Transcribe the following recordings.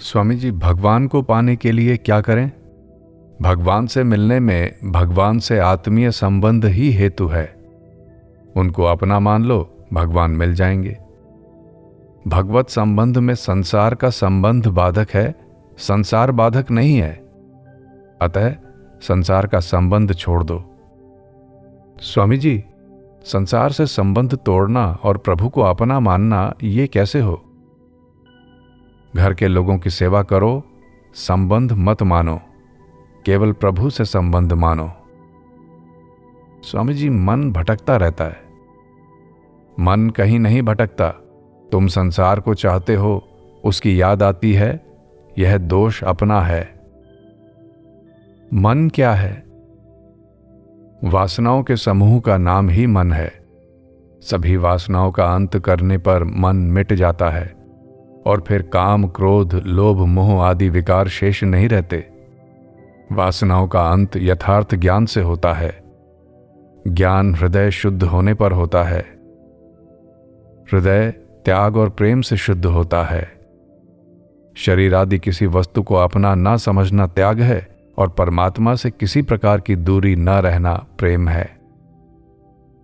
स्वामी जी, भगवान को पाने के लिए क्या करें? भगवान से मिलने में भगवान से आत्मीय संबंध ही हेतु है। उनको अपना मान लो, भगवान मिल जाएंगे। भगवत संबंध में संसार का संबंध बाधक है, संसार बाधक नहीं है। अतः संसार का संबंध छोड़ दो। स्वामी जी, संसार से संबंध तोड़ना और प्रभु को अपना मानना ये कैसे हो? घर के लोगों की सेवा करो, संबंध मत मानो, केवल प्रभु से संबंध मानो। स्वामी जी, मन भटकता रहता है। मन कहीं नहीं भटकता। तुम संसार को चाहते हो, उसकी याद आती है, यह दोष अपना है। मन क्या है? वासनाओं के समूह का नाम ही मन है। सभी वासनाओं का अंत करने पर मन मिट जाता है और फिर काम, क्रोध, लोभ, मोह आदि विकार शेष नहीं रहते। वासनाओं का अंत यथार्थ ज्ञान से होता है। ज्ञान हृदय शुद्ध होने पर होता है। हृदय त्याग और प्रेम से शुद्ध होता है। शरीर आदि किसी वस्तु को अपना ना समझना त्याग है और परमात्मा से किसी प्रकार की दूरी न रहना प्रेम है।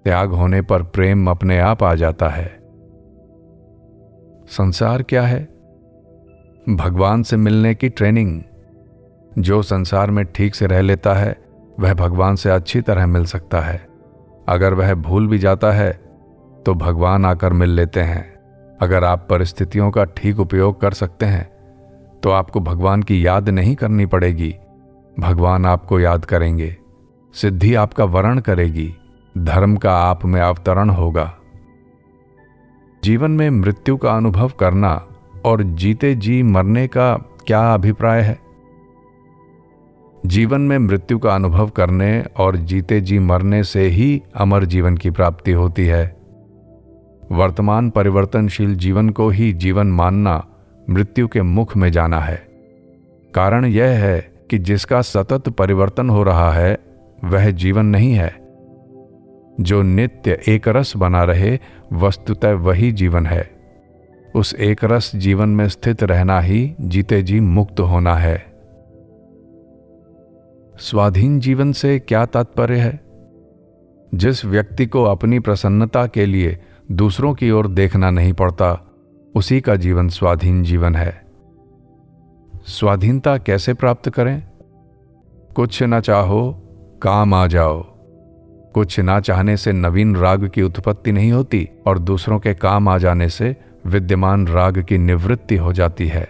त्याग होने पर प्रेम अपने आप आ जाता है। संसार क्या है? भगवान से मिलने की ट्रेनिंग। जो संसार में ठीक से रह लेता है वह भगवान से अच्छी तरह मिल सकता है। अगर वह भूल भी जाता है तो भगवान आकर मिल लेते हैं। अगर आप परिस्थितियों का ठीक उपयोग कर सकते हैं तो आपको भगवान की याद नहीं करनी पड़ेगी, भगवान आपको याद करेंगे। सिद्धि आपका वरण करेगी, धर्म का आप में अवतरण होगा। जीवन में मृत्यु का अनुभव करना और जीते जी मरने का क्या अभिप्राय है? जीवन में मृत्यु का अनुभव करने और जीते जी मरने से ही अमर जीवन की प्राप्ति होती है। वर्तमान परिवर्तनशील जीवन को ही जीवन मानना मृत्यु के मुख में जाना है। कारण यह है कि जिसका सतत परिवर्तन हो रहा है वह जीवन नहीं है। जो नित्य एक रस बना रहे वस्तुतः वही जीवन है। उस एक रस जीवन में स्थित रहना ही जीते जी मुक्त होना है। स्वाधीन जीवन से क्या तात्पर्य है? जिस व्यक्ति को अपनी प्रसन्नता के लिए दूसरों की ओर देखना नहीं पड़ता, उसी का जीवन स्वाधीन जीवन है। स्वाधीनता कैसे प्राप्त करें? कुछ न चाहो, काम आ जाओ। कुछ ना चाहने से नवीन राग की उत्पत्ति नहीं होती और दूसरों के काम आ जाने से विद्यमान राग की निवृत्ति हो जाती है।